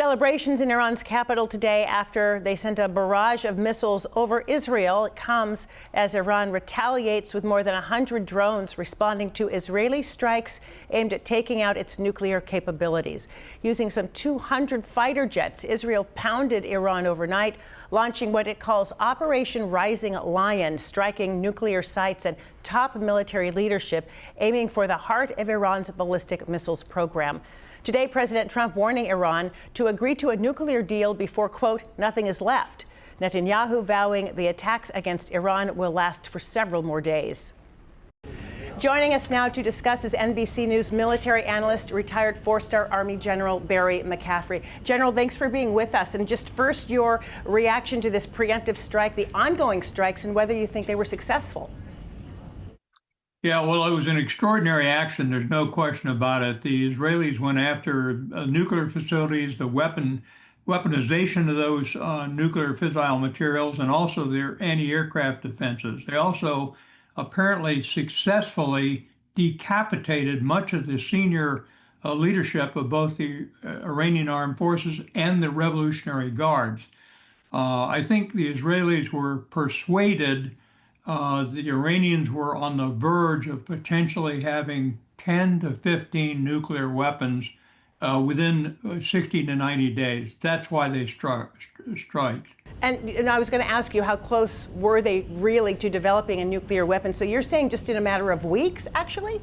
Celebrations in Iran's capital today after they sent a barrage of missiles over Israel. It comes as Iran retaliates with more than 100 drones responding to Israeli strikes aimed at taking out its nuclear capabilities. Using some 200 fighter jets, Israel pounded Iran overnight, launching what it calls Operation Rising Lion, striking nuclear sites and top military leadership, aiming for the heart of Iran's ballistic missiles program. Today, President Trump warning Iran to agree to a nuclear deal before, quote, nothing is left. Netanyahu vowing the attacks against Iran will last for several more days. Joining us now to discuss is NBC News military analyst, retired four-star Army General Barry McCaffrey. General, thanks for being with us. And just first, your reaction to this preemptive strike, the ongoing strikes, and whether you think they were successful. Yeah, well, it was an extraordinary action. There's no question about it. The Israelis went after nuclear facilities, the weaponization of those nuclear fissile materials, and also their anti-aircraft defenses. They also apparently successfully decapitated much of the senior leadership of both the Iranian armed forces and the Revolutionary Guards. I think the Israelis were persuaded the Iranians were on the verge of potentially having 10 to 15 nuclear weapons within 60 to 90 days. That's why they strike. And I was going to ask you, how close were they really to developing a nuclear weapon? So you're saying just in a matter of weeks, actually?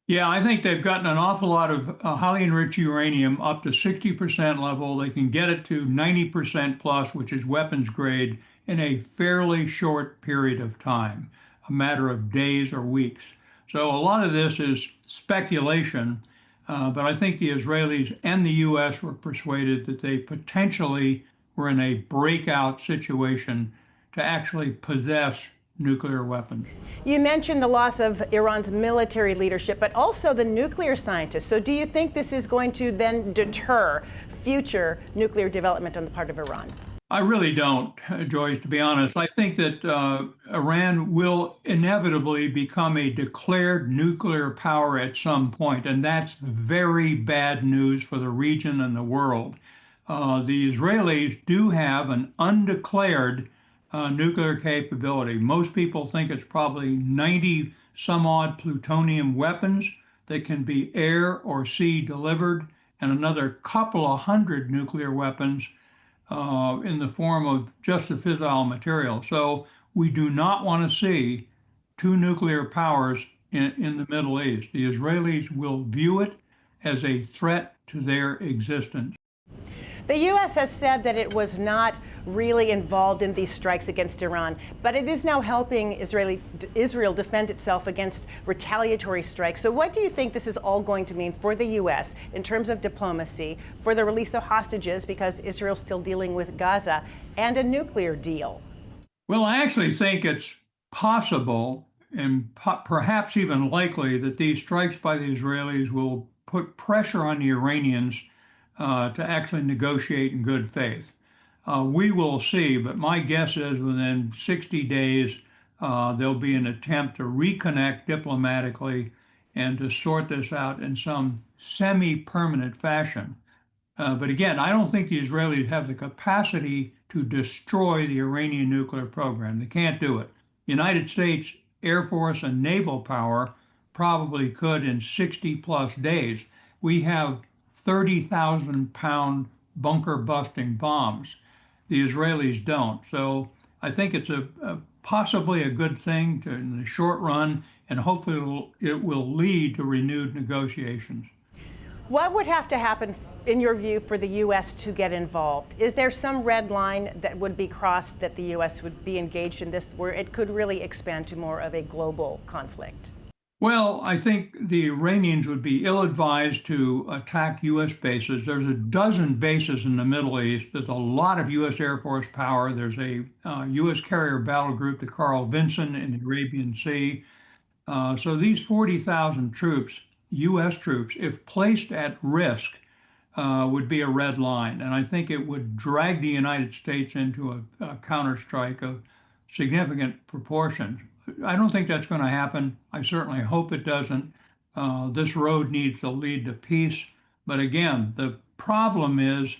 Yeah, I think they've gotten an awful lot of highly enriched uranium up to 60% level. They can get it to 90% plus, which is weapons grade, in a fairly short period of time, a matter of days or weeks. So a lot of this is speculation, but I think the Israelis and the U.S. were persuaded that they potentially were in a breakout situation to actually possess nuclear weapons. You mentioned the loss of Iran's military leadership, but also the nuclear scientists. So do you think this is going to then deter future nuclear development on the part of Iran? I really don't, Joyce, to be honest. I think that Iran will inevitably become a declared nuclear power at some point, and that's very bad news for the region and the world. The Israelis do have an undeclared nuclear capability. Most people think it's probably 90 some odd plutonium weapons that can be air or sea delivered, and another couple of hundred nuclear weapons in the form of just the fissile material. So we do not want to see two nuclear powers in the Middle East. The Israelis will view it as a threat to their existence. The U.S. has said that it was not really involved in these strikes against Iran, but it is now helping Israel defend itself against retaliatory strikes. So what do you think this is all going to mean for the U.S. in terms of diplomacy, for the release of hostages, because Israel's still dealing with Gaza, and a nuclear deal? Well, I actually think it's possible and perhaps even likely that these strikes by the Israelis will put pressure on the Iranians to actually negotiate in good faith. We will see, but my guess is within 60 days, there'll be an attempt to reconnect diplomatically and to sort this out in some semi-permanent fashion. But again, I don't think the Israelis have the capacity to destroy the Iranian nuclear program. They can't do it. The United States Air Force and naval power probably could in 60 plus days. We have 30,000-pound bunker-busting bombs. The Israelis don't. So I think it's possibly a good thing in the short run, and hopefully it will lead to renewed negotiations. What would have to happen, in your view, for the U.S. to get involved? Is there some red line that would be crossed that the U.S. would be engaged in this, where it could really expand to more of a global conflict? Well, I think the Iranians would be ill-advised to attack U.S. bases. There's a dozen bases in the Middle East. There's a lot of U.S. Air Force power. There's a U.S. carrier battle group, the Carl Vinson in the Arabian Sea. So these 40,000 troops, U.S. troops, if placed at risk, would be a red line. And I think it would drag the United States into a counterstrike of significant proportions. I don't think that's going to happen. I certainly hope it doesn't. This road needs to lead to peace. But again, the problem is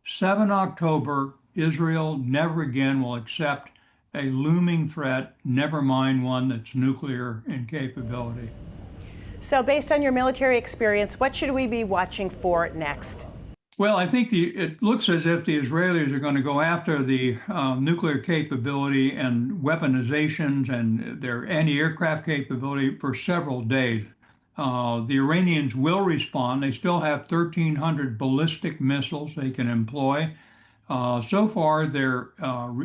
7 October, Israel never again will accept a looming threat, never mind one that's nuclear in capability. So, based on your military experience, what should we be watching for next? Well, I think it looks as if the Israelis are going to go after the nuclear capability and weaponizations and their anti-aircraft capability for several days. The Iranians will respond. They still have 1,300 ballistic missiles they can employ. So far, their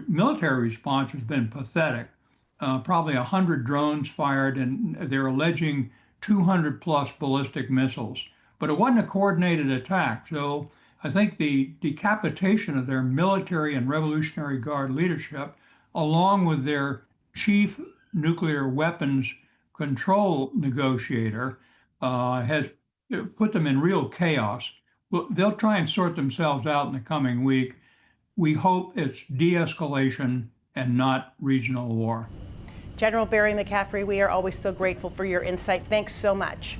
military response has been pathetic. Probably 100 drones fired, and they're alleging 200 plus ballistic missiles. But it wasn't a coordinated attack. So I think the decapitation of their military and Revolutionary Guard leadership, along with their chief nuclear weapons control negotiator, has put them in real chaos. Well, they'll try and sort themselves out in the coming week. We hope it's de-escalation and not regional war. General Barry McCaffrey, we are always so grateful for your insight. Thanks so much.